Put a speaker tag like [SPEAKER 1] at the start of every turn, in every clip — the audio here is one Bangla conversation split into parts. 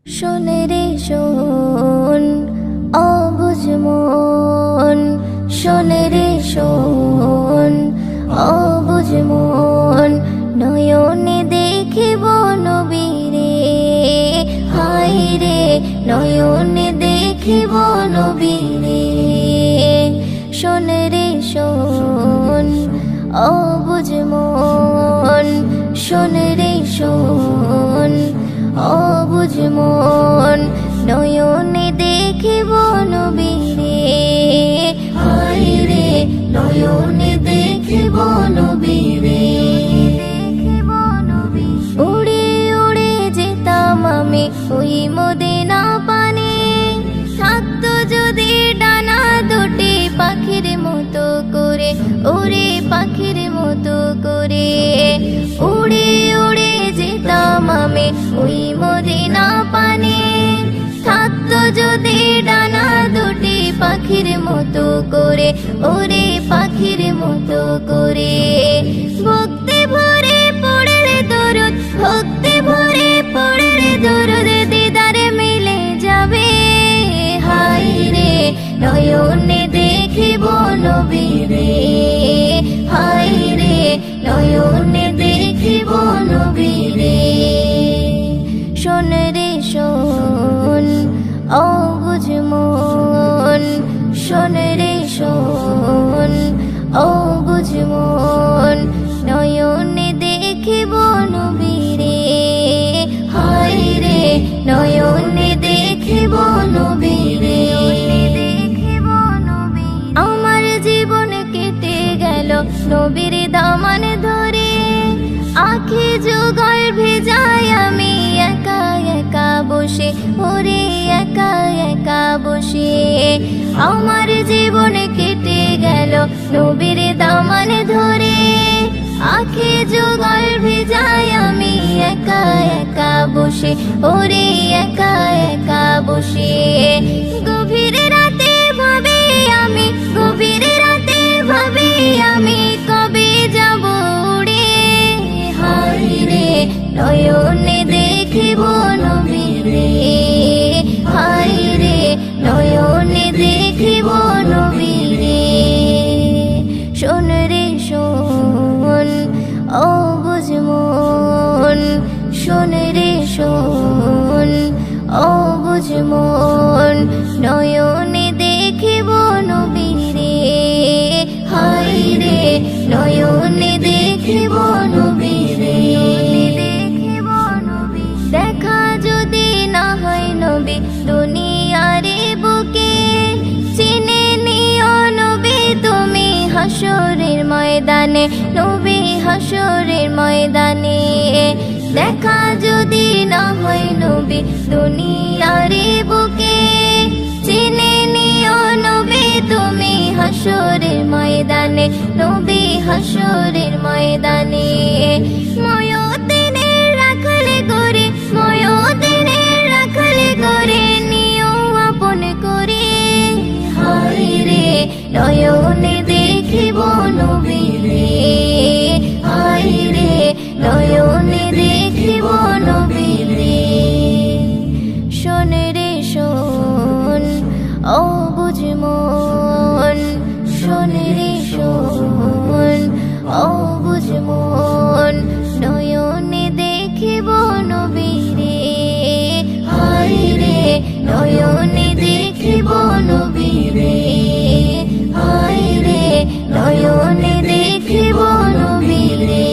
[SPEAKER 1] শোনে রে শোন অবুঝ মন, শোনে রে শোন অবুঝ মন, নয়নে দেখিব নবীরে, হায় রে নয়নে দেখিব নবীরে। শোনে রে শোন অবুঝ মন, শোনে রে শোন অবুঝ মন, নয়নে দেখিব নবীরে, হায় রে নয়নে দেখিব নবীরে। উড়ে উড়ে যেতাম আমি ওই মদিনা পানে, থাকতো যদি ডানা দুটি পাখির মতো করে, ওরে পাখির মতো করে। উড়ে উড়ে যেতাম আমি ওই মদিনা পানে, থাকতো যদি ডানা দুটি পাখির মতো করে, ওরে পাখির মতো করে। ভক্তি ভরে পড়ে দরুদ, ভক্তি ভরে পড়ে দরুদ, দিদারে মিলে যাবে, হায় রে নয়নে দেখিব নবীরে, হায় রে নয়নে দেখিব নবীরে। শোন রে শোন অবুঝ মন, শোন রে শোন অবুঝ মন, নয়নে দেখিব নবীরে, হায় রে নয়নে দেখিব নবীরে। আমার জীবন কেটে গেল নবীর দামান ধরে, আখি যুগল ভেজায় আমি একা একা বসে, ওরে একা একা বসে। আমার জীবন কেটে গেল নবীর দামান ধরে, আখি যুগল ভেজায় আমি একা একা বসে, ওরে একা একা বসে। গভীর রাতে ভাবে আমি, গভীর রাতে ভাবে আমি, কবে যাব উড়ে, হায় রে নয়নে দেখিব নবীরে, হায় রে নয়নে দেখিব নবীরে। শোন রে শোন অবুঝ মন, শোন রে শোন অবুঝ মন, নয়নে দেখিব নবীরে, হায় রে নয়নে দেখিব নবীরে। দেখা যদি না হয় নবী দুনিয়ারে বুকে, চিনে নিও নবী তুমি হাসরের ময়দানে, নবী হাসরের ময়দানে। দেখা যদি না হয় নবী দুনিয়ারে বুকে, চিনে নিও নবী তুমি হাসরের ময়দানে, নবী হাসরের ময়দানে। ময়দিনের রাখালে করে, ময়দিনের রাখালে করে, নিও আপন করে, হায় রে নয়নে দেখিব নবীরে, হায় রে নয়নে দেখিব নবীরে। শোন রে শোন অবুঝ মন, শোন রে শোন অবুঝ মন, নয়নে দেখিব নবীরে, হায় রে নয়নে দেখিব নবীরে, হায় রে নয়নে দেখিব নবীরে।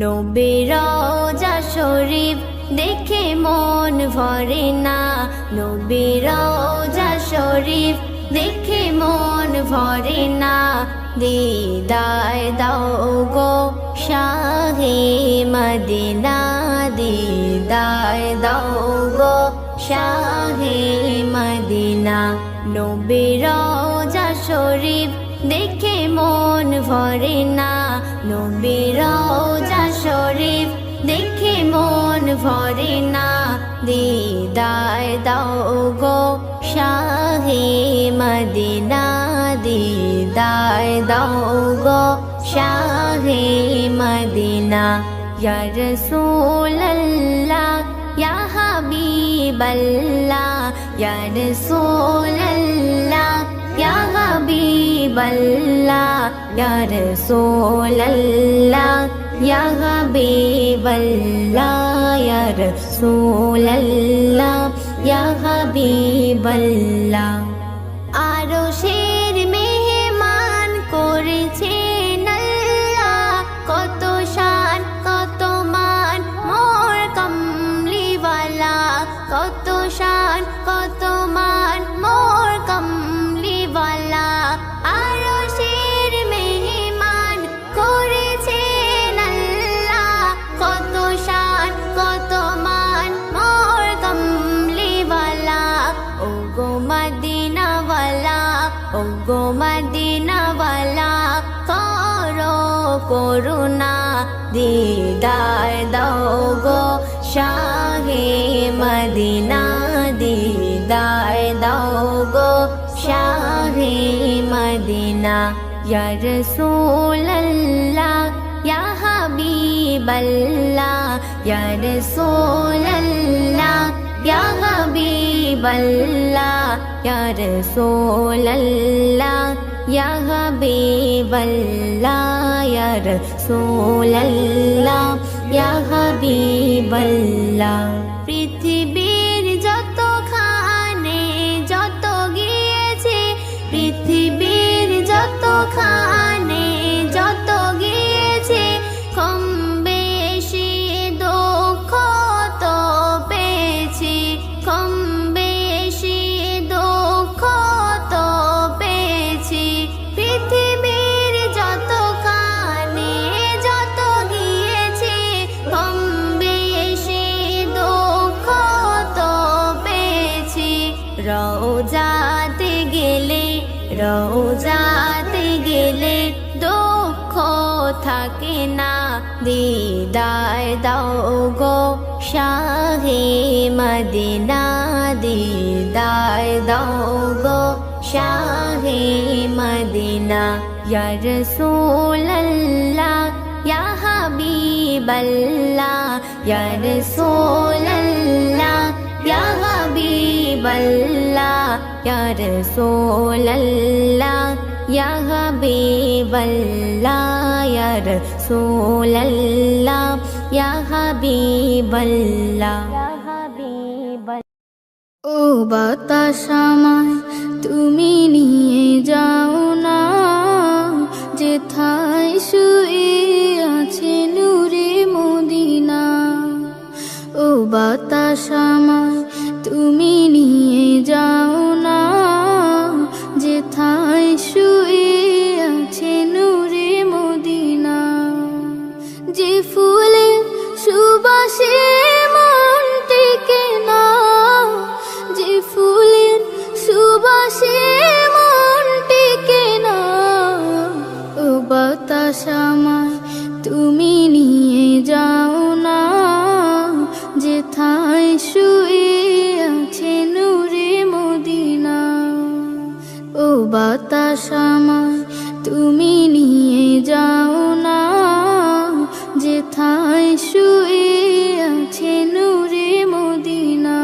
[SPEAKER 1] নবীর রওজা শরীফ দেখে মন ভরে না, নবীর রওজা শরীফ দেখে মন ভরে না। দিদার দাও গো শাহে মদিনা, দিদার দাও গো শাহে মদিনা। নবীর রওজা শরীফ দেখে মন ভরে না, নবীর রওজা শরীফ দেখে মন ভরে না। দিদার দাও গো শাহে মদিনা, দিদার দাও গো শাহে মদিনা। ইয়া রাসূলাল্লাহ ইয়া হাবিবাল্লাহ ইয়া রাসূলাল্লাহ ইয়া হাবিবাল্লাহ ইয়া রাসূলাল্লাহ ইয়া হাবিবাল্লাহ ইয়া রাসূলাল্লাহ ইয়া হাবিবাল্লাহ আরশের মেহমান করেছেন আল্লাহ কত শান কত মান মোর কমলিওয়ালা কত শান কত মান মোর কমলিওয়ালা আরশের মেহমান করেছেন আল্লাহ কত শান কত মান মোর কমলিওয়ালা ও গো মদিনাওয়ালা ও গো মদিনাওয়ালা করো করুণা দিদার দাও গো শাহে মদিনা দিদার দাও গো শাহে মদিনা ইয়া রাসূলাল্লাহ ইয়া হাবিবাল্লাহ ইয়া রাসূলাল্লাহ ইয়া হাবিবাল্লাহ ইয়া রাসূলাল্লাহ ইয়া হাবিবাল্লাহ ইয়া রাসূলাল্লাহ ইয়া হাবিবাল্লাহ পৃথিবীর যতখানে যত গিয়েছে পৃথিবীর যতখানে যত গিয়েছে কম বেশি দুঃখ তো পেয়েছি কম বেশি দুঃখ তো পেয়েছি পৃথিবীর যতখানে যত গিয়েছে কম বেশি দুঃখ তো পেয়েছি রওজাতে গেলে রওজাতে গেলে দুঃখ থাকে না দিদার দাও গো শাহে মদিনা দিদার দাও গো শাহে মদিনা ইয়া রাসূলাল্লাহ ইয়া হাবিবাল্লাহ ইয়া রাসূলাল্লাহ ইয়া হাবিবাল্লাহ ইয়া রাসূলাল্লাহ ইয়া হাবিবাল্লাহ ইয়া রাসূলাল্লাহ ইয়া হাবিবাল্লাহ
[SPEAKER 2] ও বাতাস আমায় তুমি নিয়ে যাও না যেথায় শুয়ে আছে নূরে মদিনা ও বাতাস আমায় তুমি নিয়ে যাও না যেথায় শুয়ে আছে নূরে মদিনা যে ফুলের সুবাসে মন টেকে না যে ফুলের সুবাসে মন টেকে না ও বাতাস আমায় তুমি নিয়ে যাও না যেথায় শুয়ে আছে নূরে মদিনা ও বাতাস আমায় তুমি নিয়ে যাও না যেথায় শুয়ে আছে নূরে মদিনা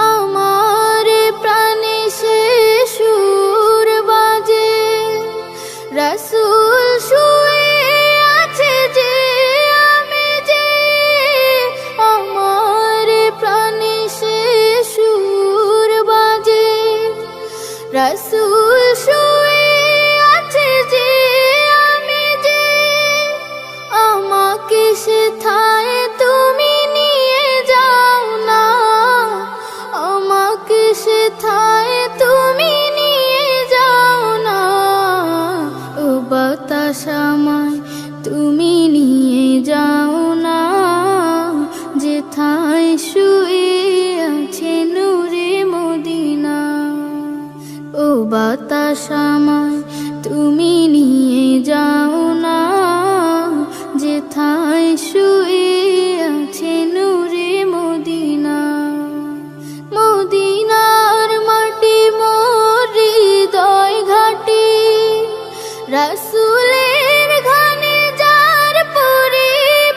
[SPEAKER 2] আমার প্রাণে সে সুর বাজে রাসূল শুয়ে আছে যে আমি যে আমার প্রাণে সে সুর বাজে রাসূল শুয়ে আছে যে আমি যে আমাকে সেথায় তুমি নিয়ে যাও না আমাকে সেথায় তুমি নিয়ে যাও না ও বাতাস আমায় তুমি নিয়ে যাও না যেথায় শুয়ে আছে নূরে মদিনা ও বাতাস আমায় তুমি নিয়ে যাও না যেথায় শুয়ে আছে নূরে মদিনা মদিনার মাটি মোর হৃদয় ঘাটি রাসূলের ঘানে যার পরিবেশে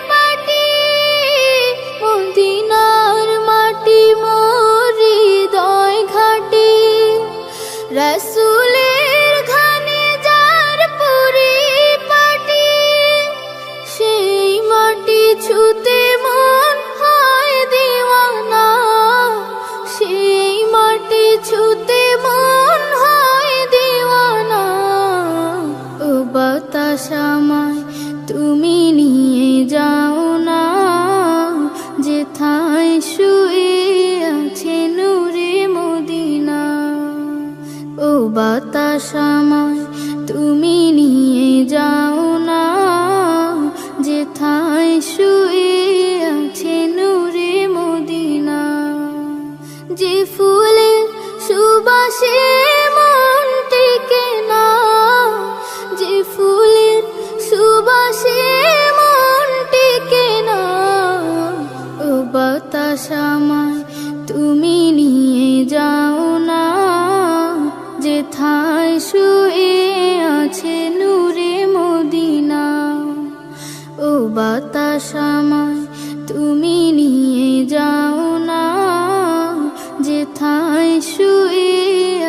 [SPEAKER 2] ছুতে মন হয় দিওয়ানা, সেই মাটি ছুতে মন হয় দিওয়ানা। ও বাতাস আমায় তুমি নিয়ে যাও না, যেথায় শুয়ে আছে নূরে মদিনা। ও বাতাস আমায় তুমি নিয়ে যাও না, যেথায় শুয়ে আছে নূরে মদিনা। যে ফুলের সুবাসে মন টেকে না, যে ফুলের সুবাসে মন টেকে না। ও বাতাস আমায় তুমি নিয়ে যাও না, যেথায় শুয়ে আছে নূরে মদিনা। ও বাতাস আমায় তুমি নিয়ে যাও না, যেথায় শুয়ে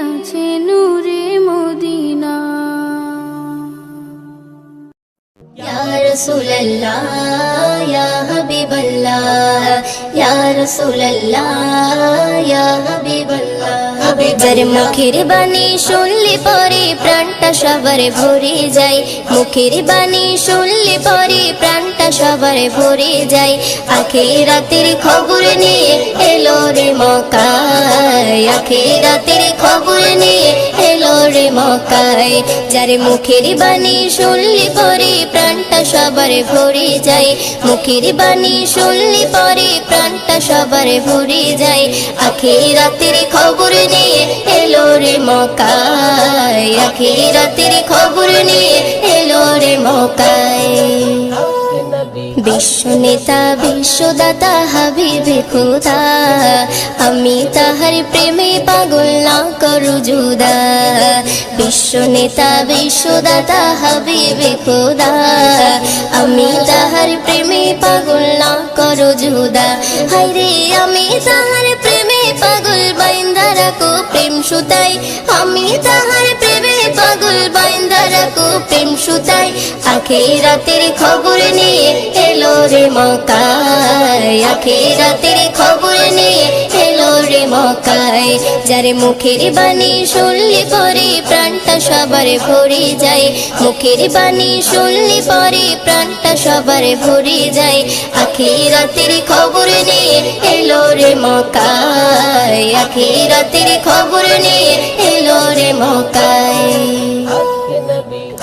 [SPEAKER 2] আছে নূরে মদিনা।
[SPEAKER 1] ইয়া রাসূলুল্লাহ ইয়া হাবিবাল্লাহ, ইয়া রাসূলুল্লাহ ইয়া হাবিবাল্লাহ। যার মুখের বাণী শুনলে পরে প্রাণটা সবার ভরে যায়, মুখের বাণী শুনলে পরে প্রাণটা সবার ভরে যায়। আখিরাতের খবর নিয়ে এলো রে মক্কায়, আখিরাতের খবর নিয়ে এলো রে মক্কায়। যার মুখের বাণী শুনলে পরে প্রাণটা সবার ভরে যায়, মুখের বাণী শুনলে পরে প্রাণটা সবার ভরে যায়। আখিরাতের খবর নিয়ে এলো রে মক্কায়, আখিরাতের খবর নিয়ে এলো রে মক্কায়। বিশ্ব নেতা বিশ্বদাতা হাবিবে খোদা, আমি তাহার প্রেমে পাগল না করু জুদা। বিশ্ব নেতা বিশ্বদাতা হাবিবে খোদা, আমি তাহার প্রেমে পাগল না করু জুদা। হায়রে আমি তাহার প্রেমে পাগল বাইন্দা রাখো প্রেম সুতাই, আমি তাহার প্রেমে পাগল বাইন্দা রাখো প্রেম সুতাই। আখিরাতের খবর নিয়ে এলো রে মক্কায়, আখিরাতের খবর নিয়ে এলো রে মক্কায়। যার মুখের বাণী শুনলে পরে প্রাণটা সবার ভরে যায়, মুখের বাণী শুনলে পরে প্রাণটা সবার ভরে যায়। আখিরাতের খবর নিয়ে এলো রে মক্কায়, আখিরাতের খবর নিয়ে এলো রে মক্কায়।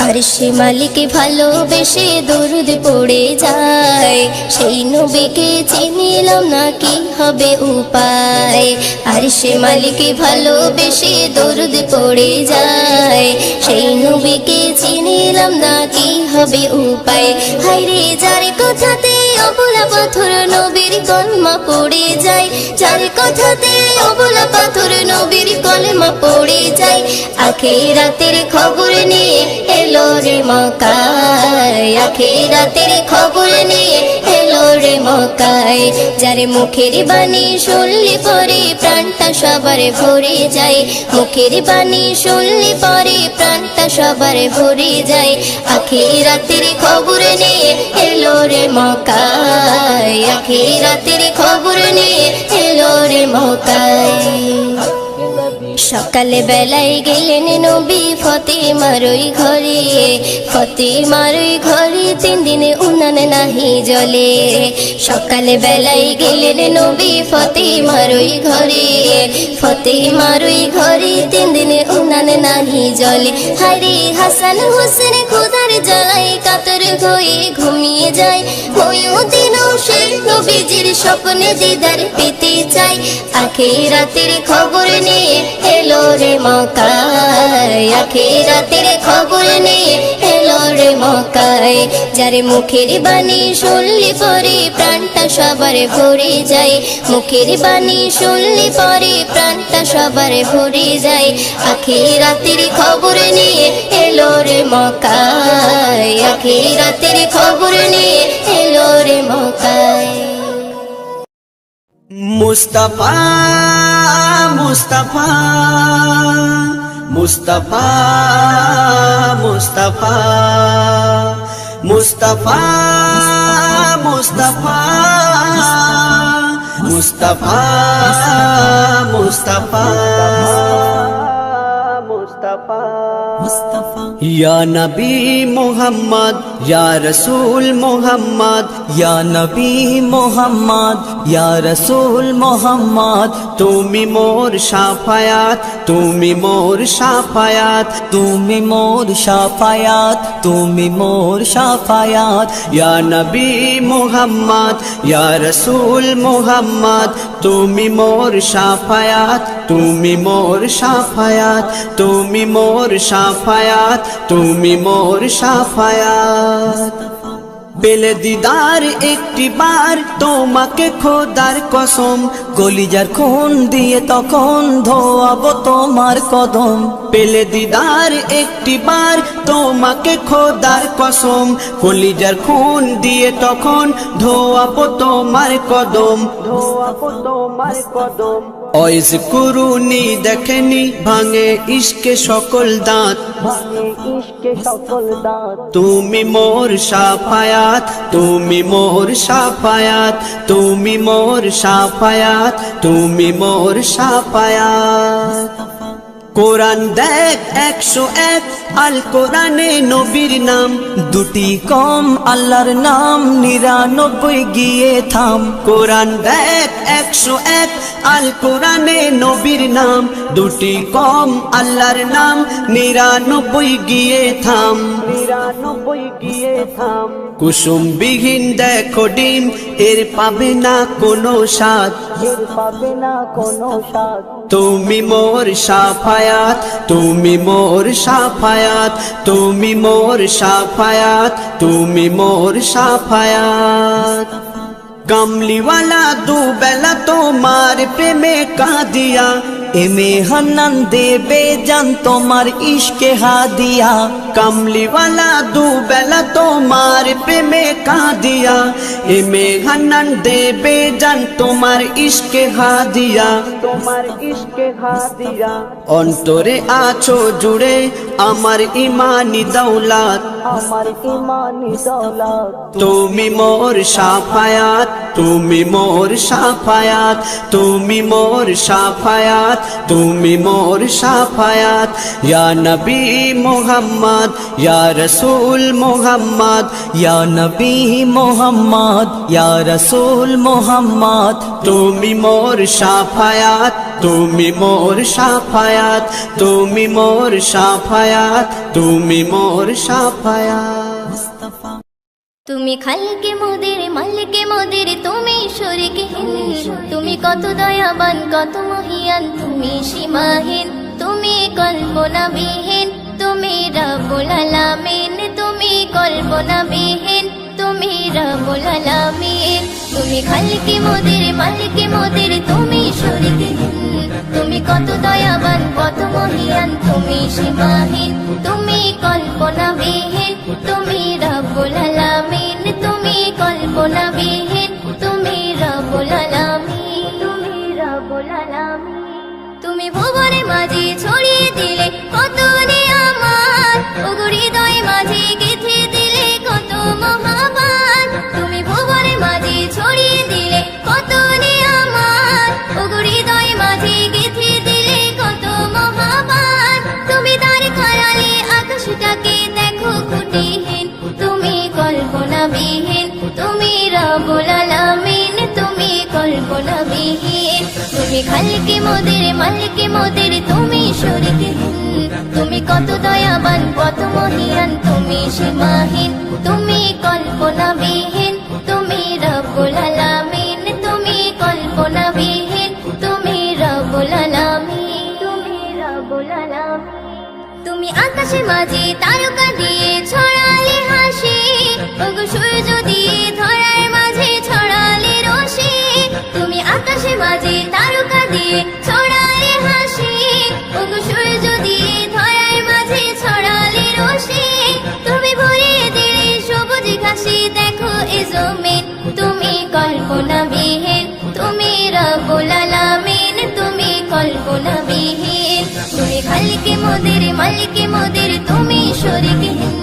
[SPEAKER 1] আরশে মালিক ভালোবেসে দরুদ পড়ে যায়, সেই নবীকে চিনিলাম না কি হবে উপায়। আরশে মালিক ভালোবেসে দরুদ পড়ে যায়, সেই নবীকে চিনিলাম না কি হবে উপায়। হায়রে যার কথাতে অবলা পাথর নবীর কলমা পড়ে যায়, যার কথাতে অবলা পাথর নবীর কলমা পড়ে যায়। আখিরাতের খবর নিয়ে এলো রে মক্কায়, আখিরাতের খবর নিয়ে এলো রে মক্কায়। যার মুখের বাণী শুনলে পরে প্রাণটা সবার ভরে যায়, মুখের বাণী শুনলে পরে প্রাণটা সবার ভরে যায়। আখিরাতের খবর নিয়ে এলো রে মক্কায়, আখিরাতের খবর নিয়ে এলো রে মক্কায়। সকালে বেলায় গেলেন নবী ফতেমার ওই ঘরে, ফতেমার ওই ঘরে 3 দিনে উনান নাহি জ্বলে। সকালে বেলায় গেলেন নবী ফতেমার ওই ঘরে, ফতেমার ওই ঘরে 3 দিনে উনান নাহি জ্বলে। হায়রে হাসান হোসেন খোদার জ্বালায় কাতর হয়ে ঘুমিয়ে যায়, ওইও দিনও সেই নবীজির স্বপ্নে দিদার পেতে চাই। আখিরাতের খবর নিয়ে এলো রে মক্কায়, আখিরাতের খবর নিয়ে এলো রে মক্কায়। যার মুখের বাণী শুনলে পরে প্রাণটা সবার ভরে যায়, মুখের বাণী শুনলে পরে প্রাণটা সবার ভরে যায়। আখিরাতের খবর নিয়ে এলো রে মক্কায়, আখিরাতের খবর নিয়ে এলো রে মক্কায়।
[SPEAKER 3] মুস্তাফা মুস্তাফা মুস্তাফা মুস্তাফা মুস্তাফা মুস্তাফা মুস্তাফা মুস্তাফা মুস্তাফা ইয়া নবী মুহাম্মদ ইয়া রাসূল মুহাম্মদ ইয়া নবী মুহাম্মদ ইয়া রাসূল মুহাম্মদ তুমি মোর শাফায়াত তুমি মোর শাফায়াত তুমি মোর শাফায়াত তুমি মোর শাফায়াত ইয়া নবী মুহাম্মদ ইয়া রাসূল মুহাম্মদ তুমি মোর শাফায়াত তুমি মোর শাফায়াত তুমি মোর শাফায়াত তুমি মোর শাফায়াত পেলে দিদার একটি বার তোমাকে খোদার কসম কলিজার খুন দিয়ে তখন ধোয়াবো তোমার কদম পেলে দিদার একটি বার তোমাকে খোদার কসম কলিজার খুন দিয়ে তখন ধোয়াবো তোমার কদম ধোয়াবো তোমার কদম ওইস কুরুনি দেখেনি ভাঙে ইশকে সকল দাঁত ভাঙে ইশকে সকল দাঁত তুমি মোর শাফায়াত তুমি মোর শাফায়াত তুমি মোর শাফায়াত তুমি মোর শাফায়াত কোরআন দেখ 101 আল কোরআনে নবীর নাম দুটি কম আল্লাহর নাম 99 গিয়ে থাম কোরআন দেখ 101 আল কোরআনে নবীর নাম দুটি কম আল্লাহর নাম 99 গিয়ে থাম 99 গিয়ে থাম কুসুম বিহীন দেখো ডিম এর পাবে না কোনো স্বাদ এর পাবে না কোনো স্বাদ তুমি মোর শাফায়াত তুমি মোর শাফায়াত তুমি মোর শাফায়াত তুমি মোর শাফায়াত কামলিওয়ালা দুবেলা তোমার প্রেমে কাঁদিয়া এমে হান্নান দেবে জান তোমার ইশকে হাদিয়া কামলিওয়ালা দুবেলা তোমার প্রেমে কাঁদিয়া এমে হান্নান দেবে জান তোমার ইশকে হাদিয়া তোমার ইশকে হাদিয়া অন্তরে আছো জুড়ে আমার ইমানি দৌলত আমার ইমানি দৌলত তুমি মোর শাফায়াত তুমি মোর শাফায়াত তুমি মোর শাফায়াত তুমি মোর শাফায়াত ইয়া নবী মুহাম্মদ ইয়া রাসূল মুহাম্মদ ইয়া নবী মুহাম্মদ ইয়া রাসূল মুহাম্মদ তুমি মোর শাফায়াত তুমি মোর শাফায়াত তুমি মোর শাফায়াত তুমি মোর শাফায়াত
[SPEAKER 1] তুমি খালকে মোদের মালিকে মোদের তুমি শরীকহীন তুমি কত দয়াবান কত মহিয়ান তুমি সীমাহীন তুমি কল্পনাবিহীন তুমি রব্বুল আলামিন তুমি কল্পনাবিহীন তুমি রব্বুল আলামিন তুমি খালকে মোদের মালিকে মোদের তুমি শরীকহীন তুমি কত দয়াবান কত মহিয়ান তুমি সীমাহীন তুমি কল্পনাবিহীন তুমি রব্বুল আলামিন তুমি কল্পনাবিহীন তুমি রব্বুল আলামিন তুমি রব্বুল আলামিন তুমি ভুবনে মাঝে ছড়িয়ে দিলে কত নিয়ামত ওগো হৃদয় মাঝে গেঁথে দিলে কত মহাবান তুমি ভুবনে মাঝে ছড়িয়ে দিলে কত নিয়ামত ওগো হৃদয় মাঝে গেঁথে দিলে কত মহাবান তুমি তার খাড়ালে আকাশটাকে দেখো কুটিহীন তুমি কল্পনাবিহীন তুমি রব্বুল আলামিন তুমি কল্পনাবিহীন তুমি খালকে মোদের মালিকে মোদের তুমি শরীকহীন তুমি কত দয়াবান কত মহিয়ান তুমি সীমাহীন তুমি কল্পনাবিহীন তুমি রব্বুল আলামিন তুমি কল্পনাবিহীন তুমি রব্বুল আলামিন তুমি রব্বুল আলামিন তুমি আকাশে মাঝে তারকা দিয়ে ছড়ালে হাসি ওগো সূর্য দিয়ে ধরার মাঝে ছড়ালে রশি তুমি আকাশে মাঝে তারকা দিয়ে ছড়ালে হাসি ওগো সূর্য দিয়ে ধরার মাঝে ছড়ালে রশি তুমি ভরিয়ে দিলে সবুজ ঘাসে দেখো এ জমিন তুমি কল্পনাবিহীন তুমি রব্বুল আলামিন তুমি কল্পনাবিহীন তুমি খালিকে মোদের মালিকে মোদের তুমি শরীকহীন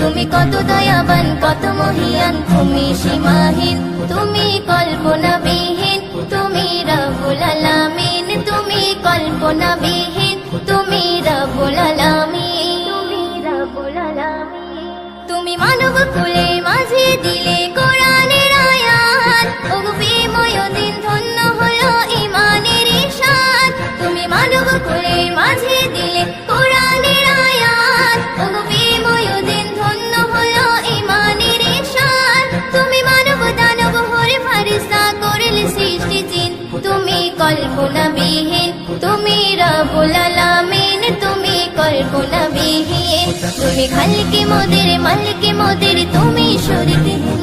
[SPEAKER 1] তুমি কত দয়াবান কত মহিয়ান তুমি সীমাহীন তুমি কল্পনাবিহীন তুমি রব্বুল আলামিন তুমি কল্পনাবিহীন তুমি রব্বুল আলামিন তুমি রব্বুল আলামিন তুমি মানব কুলে মাঝে দিলে কোরআনের আয়াত ওগো প্রেমময় দিন ধন্য হলো ঈমানের ইশাত তুমি মানব কুলে মাঝে দিলে কোরআনের আয়াত ওগো প্রেমময় দিন ধন্য হলো ঈমানের ইশাত তুমি মানব দানব হরে ফারিস্তা করলে সৃষ্টি জিন তুমি কল্পনাবিহীন তুমি রব্বুল আলামিন তুমি কল্পনাবিহীন তুমি খালিকে মোদের মালিকে মোদের তুমি শরীকহীন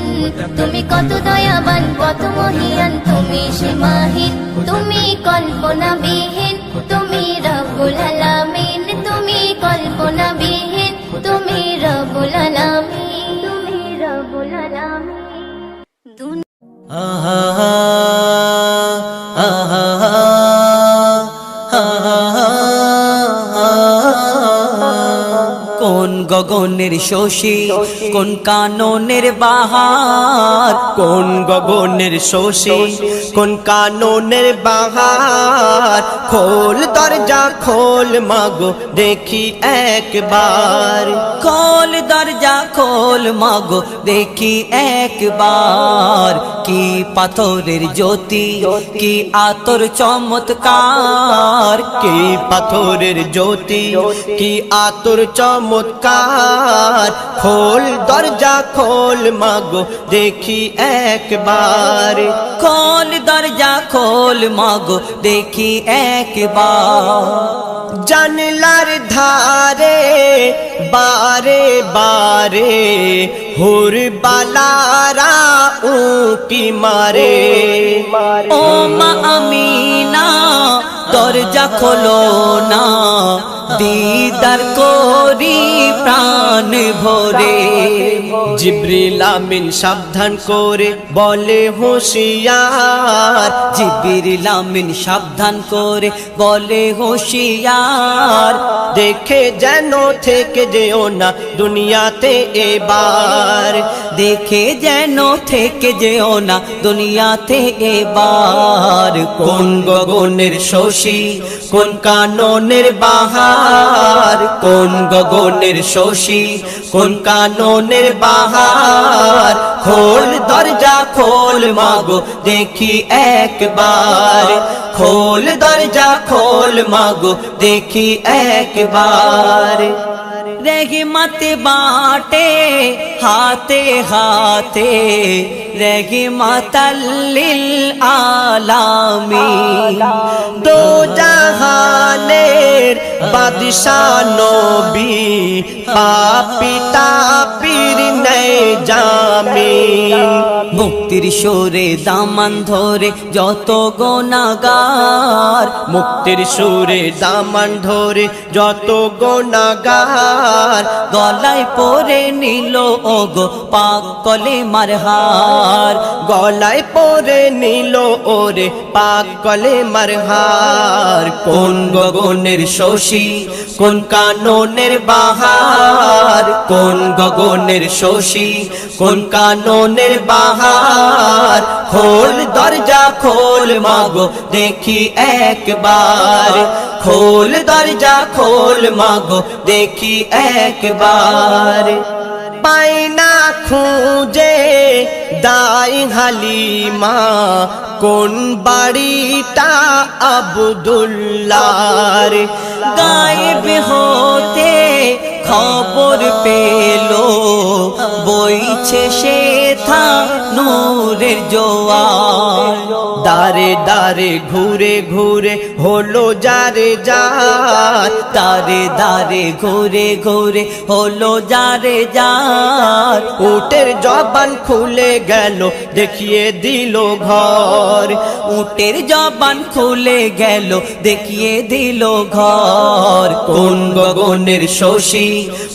[SPEAKER 1] তুমি কত দয়াবান কত মহিয়ান তুমি সীমাহীন তুমি কল্পনাবিহীন তুমি রব্বুল আলামিন তুমি কল্পনাবিহীন তুমি রব্বুল আলামিন তুমি রব্বুল আলামিন
[SPEAKER 3] আহা আহা কোন গগনের শোষী কোন কাননের বাহার
[SPEAKER 4] কোন গগনের শোষী কোন কাননের বাহার খোল দরজা খোল মাগো দেখি একবার
[SPEAKER 3] খোল দরজা খোল মাগো দেখি একবার কি পাথরের জ্যোতি কি আতর চমৎকার
[SPEAKER 4] কি পাথরের জ্যোতি কি আতর চমৎকার খোল দরজা খোল মাগো দেখি একবার
[SPEAKER 3] খোল দরজা খোল মাগো দেখি একবার
[SPEAKER 4] জানলার ধারে বারে বারে হুর বালারা উকি মারে
[SPEAKER 3] ও মা আমিনা দরজা খোলো না দিদার করি প্রাণ ভরে
[SPEAKER 4] জিবরিল আমিন সাবধান করে বলে হুঁশিয়ার
[SPEAKER 3] জিবরিল আমিন সাবধান করে বলে হুঁশিয়ার
[SPEAKER 4] দেখে যেন থেকে যেও না দুনিয়াতে এবার
[SPEAKER 3] দেখে যেন থেকে যেও না দুনিয়াতে এবার
[SPEAKER 4] কোন গগনের শোষী কোন কাননের বাহার কোন গগনের শোষী কোন কাননের বাহার খোল দরজা খোল মাগো দেখি একবার খোল দরজা খোল মাগো দেখি একবার
[SPEAKER 3] रहमत बाटे हाथे हाथे रहमत लिल आलामीन
[SPEAKER 4] दो জাহানের বাদশা নবী পাপী তাপির নেই জামিন
[SPEAKER 3] মুক্তির সুরে দামান ধরে যত গুনাহগার
[SPEAKER 4] মুক্তির সুরে দামান ধরে যত গুনাহগার
[SPEAKER 3] গলায় পরে নিল ওগো পাক কলেমার হার
[SPEAKER 4] গলায় পরে নিল ওরে পাক কলেমার হার কোন গগনের শোষী কোন কাননের বাহার কোন গগনের শোষী কোন কাননের বাহার খোল দরজা খোল মাগো দেখি একবার খোল দরজা খোল মাগো দেখি একবার পাইনা খুঁজে দাই হালিমা কোন বাড়িটা আব্দুল্লাহর
[SPEAKER 3] গায়েব হতে খবর পেলো বইছে সে থা নূরের জোয়ার
[SPEAKER 4] দারে দারে ঘুরে ঘুরে হলো যারে যার
[SPEAKER 3] দারে দারে ঘুরে ঘুরে হলো যারে যার
[SPEAKER 4] উটের জবান খুলে গেল দেখিয়ে দিল ঘর
[SPEAKER 3] উটের জবান খুলে গেল দেখিয়ে দিল ঘর
[SPEAKER 4] কোন গগনের শোষী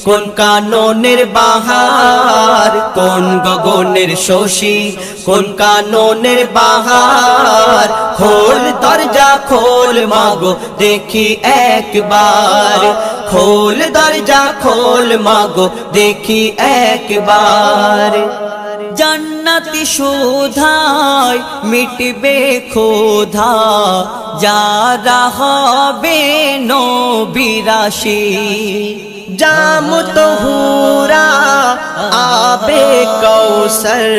[SPEAKER 4] কোন কাননের বাহার কোন গগনের গগনের শশী কোন কাননের বাহার খোল দরজা খোল মাগো দেখি একবার খোল দরজা খোল মাগো দেখি একবার
[SPEAKER 3] জান্নাতি সুধায় মিটবে ক্ষুধা যারা হবে নবীরাশি
[SPEAKER 4] জাম তহুরা আবে কৌসর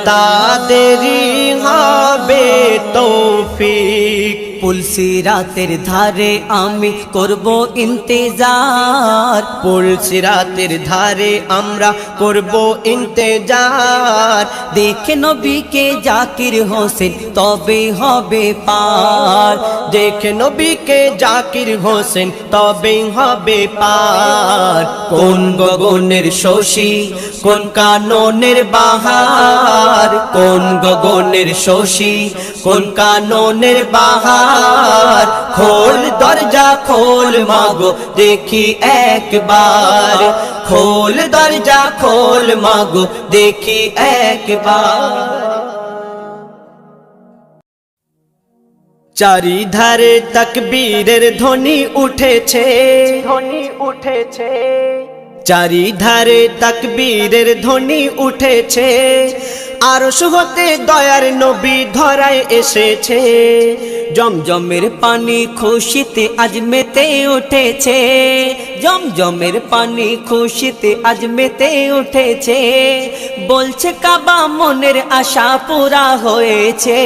[SPEAKER 4] তাদেরি হবে তৌফিক
[SPEAKER 3] পুলসিরাতের ধারে আমি করব ইন্তেজার
[SPEAKER 4] পুলসিরাতের ধারে আমরা করব ইন্তেজার
[SPEAKER 3] দেখে নবীকে জাকির হোসেন তবে হবে পার
[SPEAKER 4] দেখে নবীকে জাকির হোসেন তবে হবে পার কোন গগনের শশী কোন কাননের বাহার কোন গগনের শশী কোন কাননের বাহার খোল দরজা খোল মাগো দেখি একবার খোল দরজা খোল মাগো দেখি একবার চারিধারে তাকবীরের ধ্বনি উঠেছে চারিধারে তাকবীরের ধ্বনি উঠেছে আরশ হতে দয়ার নবী ধরায় এসেছে
[SPEAKER 3] জমজমের পানি খুশিতে আজ মেতে উঠেছে জমজমের পানি খুশিতে আজ মেতে উঠেছে বলছে কাবা মনের আশা পুরা হয়েছে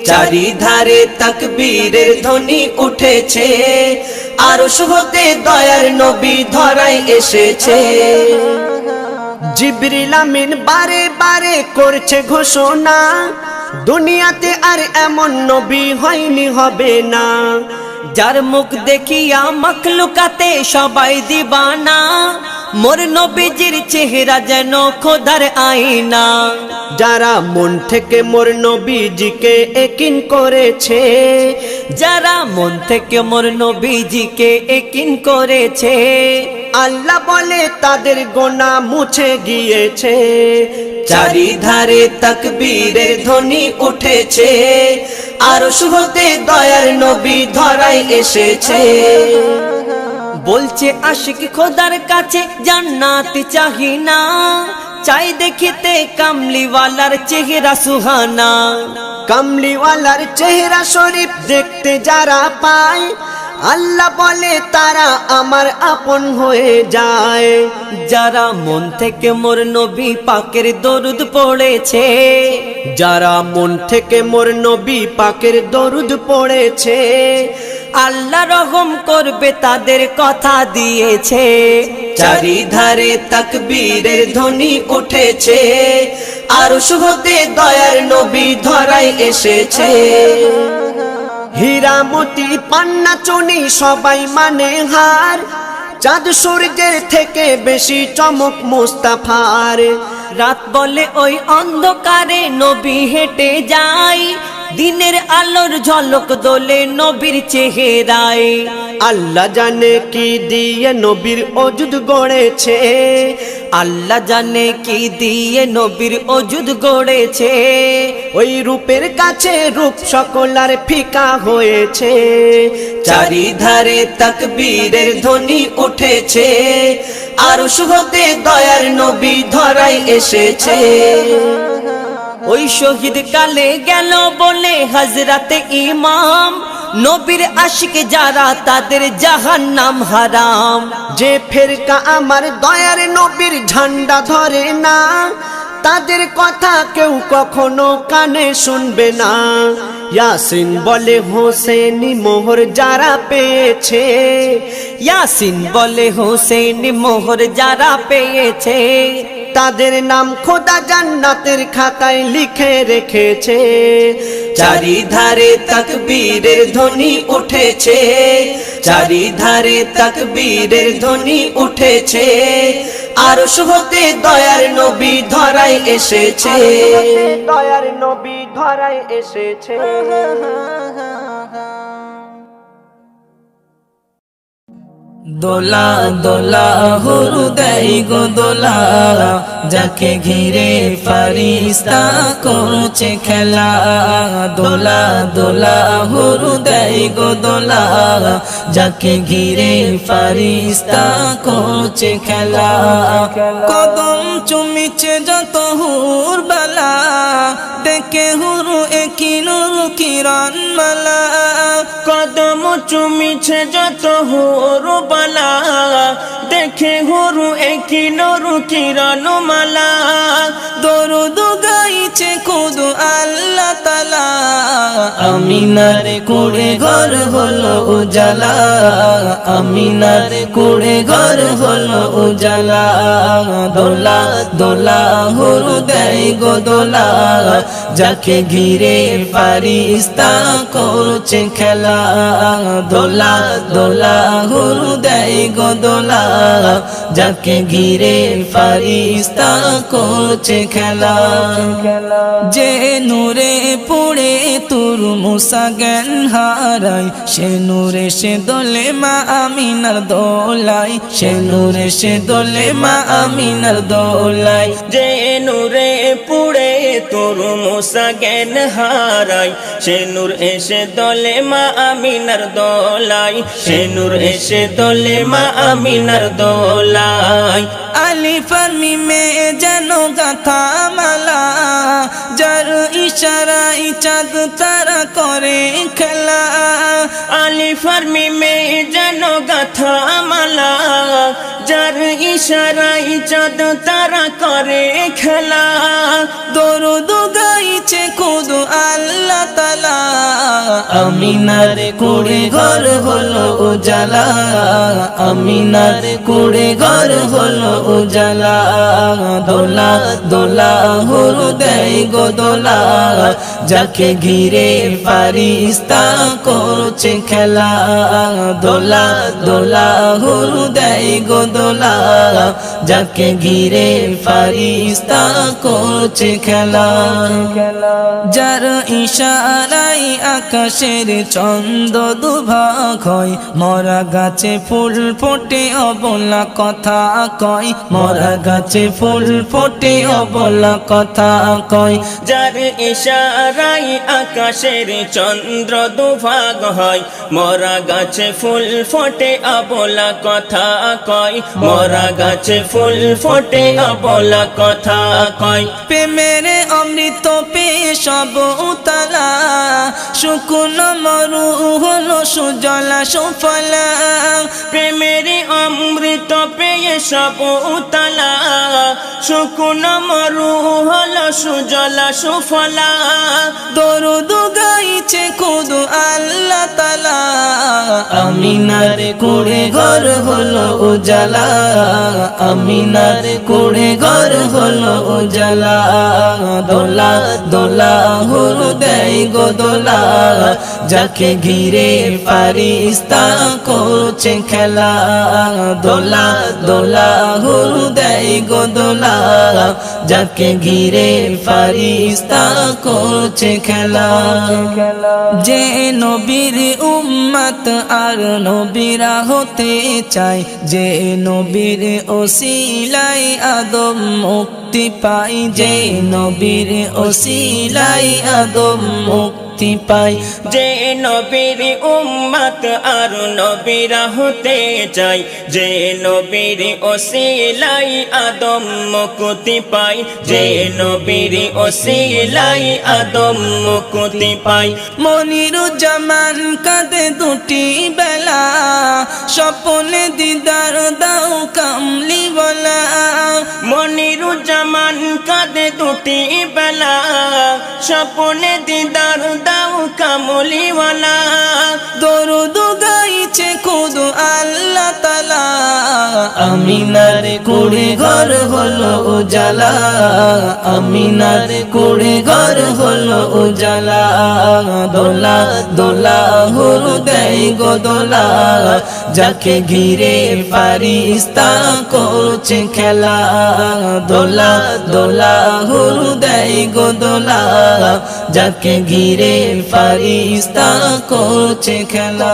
[SPEAKER 4] চারিধারে তাকবীরের ধ্বনি উঠেছে আরশ হতে দয়ার নবী ধরায় এসেছে জিবরিল আমিন বারে বারে করছে ঘোষণা দুনিয়াতে আর এমন নবী হয়নি হবে না
[SPEAKER 3] যার মুখ দেখিয়া মখলুকাতে সবাই দিবানা মোর নবীজির চেহারা যেন খোদার আয়না
[SPEAKER 4] যারা মন থেকে মোর নবীজিকে একিন করেছে
[SPEAKER 3] যারা মন থেকে মোর নবীজিকে একিন করেছে
[SPEAKER 4] আল্লাহ বলে তাদের গোনা মুছে গিয়েছে চারিধারে তাকবীরের ধ্বনি উঠেছে আরশ হতে দয়ার নবী ধরায় এসেছে
[SPEAKER 3] বলছে আশিক খোদার কাছে জান্নাত চাহি না চাই দেখিতে কামলিওয়ালার চেহারা সুহানা
[SPEAKER 4] কামলিওয়ালার চেহারা শরীফ দেখতে যারা পায় আল্লাহ বলে তারা আমার আপন হয়ে যায়
[SPEAKER 3] যারা মন থেকে মোর নবী পাকের দরুদ পড়েছে
[SPEAKER 4] যারা মন থেকে মোর নবী পাকের দরুদ পড়েছে
[SPEAKER 3] আল্লাহ রহম করবে তাদের কথা দিয়েছে
[SPEAKER 4] চারিধারে তাকবীরের ধ্বনি উঠেছে আরশ হতে দয়ার নবী ধরায় এসেছে হীরা মতি পান্না চুনি সবাই মানে হার চাঁদ সূর্যের থেকে বেশি চমক মুস্তাফার
[SPEAKER 3] রাত বলে ওই অন্ধকারে নবী হেঁটে যায় দিনের আলোর ঝলক দোলে নবীর চেহারায়
[SPEAKER 4] আল্লাহ জানে কি দিয়ে নবীর অজুদ গড়েছে
[SPEAKER 3] আল্লাহ জানে কি দিয়ে নবীর অজুদ গড়েছে
[SPEAKER 4] ওই রূপের কাছে রূপ সকলার ফিকা হয়েছে চারিধারে তাকবীরের ধ্বনি উঠেছে আরশ হতে দয়ার নবী ধরায় এসেছে
[SPEAKER 3] ওই শহীদ কালে গেল বলে হযরতে ইমাম নবীর আশিক যারা তাদের জাহান্নাম হারাম
[SPEAKER 4] যে ফেরকা আমার দয়ার নবীর ঝান্ডা ধরে না তাদের কথা কেউ কখনো কানে শুনবে না ইয়াসিন বলে হোসেনি মোহর যারা পেয়েছে
[SPEAKER 3] ইয়াসিন বলে হোসেন মোহর যারা পেয়েছে
[SPEAKER 4] তাদের নাম খোদা জান্নাতের খাতায় লিখে রেখেছে চারিধারে তাকবীরের ধ্বনি উঠেছে চারিধারে তাকবীরের ধ্বনি উঠেছে আরশ হতে দয়ার নবী ধরায় এসেছে দয়ার নবী ধরায় এসেছে
[SPEAKER 5] দোলা দোলা হুরু দেয় গো দোলা, যাকে ঘিরে ফারিস্তা করছে খেলা। দোলা দোলা হুরু দেয় গো দোলা, যাকে ঘিরে ফারিস্তা করছে খেলা। কদম চুমিছে যত হুর বালা, দেখে হুরু একই নূর কিরণ মালা।
[SPEAKER 6] কদম চুমিছে যত হুরু বালা, দেখে হুরু একই নূর কিরণ মালা।
[SPEAKER 5] দরুদ গাইছে খুদ আল্লাহ তাআলা, আমিনার কুড়ে ঘর হলো উজালা। আমিনার কুড়ে ঘর হলো উজালা। দোলা দোলা হুরু দেয় গো দোলা, যাকে ঘিরে ফারিস্তা করছে খেলা। দোলা দোলা হুরু দেয় গো দোলা, যাকে ঘিরে ফারিস্তা করছে খেলা। যে নূরে পড়ে তোর মুসা জ্ঞান হারাই, সে নূরে সে দোলে মা আমিনার দোলাই। সে নূরে সে দোলে মা আমিনার দোলাই।
[SPEAKER 6] যে নূরে পুড়ে তোর মুসা জ্ঞান হারাই, সে নূর এসে দলে মা আমিনার দোলাই। সে নূর এসে দলে মা আমিনার দোলাই।
[SPEAKER 5] আলিফ আর মিমে যেন গাথা মালা, যার ইশারায় চাঁদ তারা করে খেলা।
[SPEAKER 6] আলিফ আর মিমে যেন গাথা মালা, যার ইশারায় চাঁদ তারা করে খেলা।
[SPEAKER 5] দরুদ গাইছে খুদ আল্লাহ তাআলা, আমিনার কুড়ে ঘর হলো উজালা। আমিনার কুড়ে ঘর হলো উজালা। দোলা দোলা হুরু দেয় গো দোলা, যাকে ঘিরে ফারিস্তা করছে খেলা। দোলা দোলা হুরু দেয় গো দোলা, যাকে ঘিরে ফারিস্তা করছে খেলা। যার ইশারায় আকাশের চন্দ্র দুভাগ হয়, মরা গাছে ফুল ফোটে অবলা কথা কয়। মরা গাছে ফুল ফোটে অবলা কথা কয়।
[SPEAKER 6] যার ইশারায় আকাশের চন্দ্র দুভাগ হয়, মরা গাছে ফুল ফোটে অবলা কথা কয়। মরা গাছে ফুল ফোটে অবলা কথা কয়।
[SPEAKER 5] প্রেমের অমৃত পেয়ে সব উতালা, শুকনো মরু হলো সুজলা সুফলা।
[SPEAKER 6] প্রেমের অমৃত পেয়ে সব উতালা, শুকনো মরু হলো সুজলা সুফলা।
[SPEAKER 5] দরুদ গাইছে খুদ আল্লাহ তাআলা, আমিনার কুড়ে ঘর হলো উজালা। আমিনার কুড়ে ঘর হলো উজালা। দোলা দোলা হুরু দেয় গো দোলা, যাকে ঘিরে ফারিস্তা করছে খেলা। দোলা দোলা হুরু দেয় গো দোলা, যাকে ঘিরে ফারিস্তা করছে খেলা। যে নবীর উম্মত আর নবীরা হতে চায়, যে নবীর ওসিলায় আদম মুক্তি পাই। যে নবীর ওসিলায় আদম মুক্তি পাই।
[SPEAKER 6] যে নবীর উম্মত আর নবীরা হতে চাই, যে নবীর ওসিলাই আদম মুক্তি পাই। যে নবীর ওসিলাই আদম মুক্তি পাই।
[SPEAKER 5] মনিরুজ্জামান কাঁদে দুটি বেলা, স্বপ্নে দিদার দাও কামলি বলা।
[SPEAKER 6] মনিরুজ্জামান কাঁদে দুটি বেলা, স্বপ্নে দিদার দাও কামলিওয়ালা।
[SPEAKER 5] দরুদ গাইছে খুদ আল্লাহ তাআলা, আমিনার কুড়ে ঘর হলো উজালা। আমিনার কুড়ে ঘর হলো উজালা। দোলা দোলা হুরু দেয় গো দোলা, যাকে ঘিরে ফারিস্তা করছে খেলা। দোলা দোলা হুরু দেয় গো দোলা, যাকে ঘিরে ফারিস্তা করছে খেলা।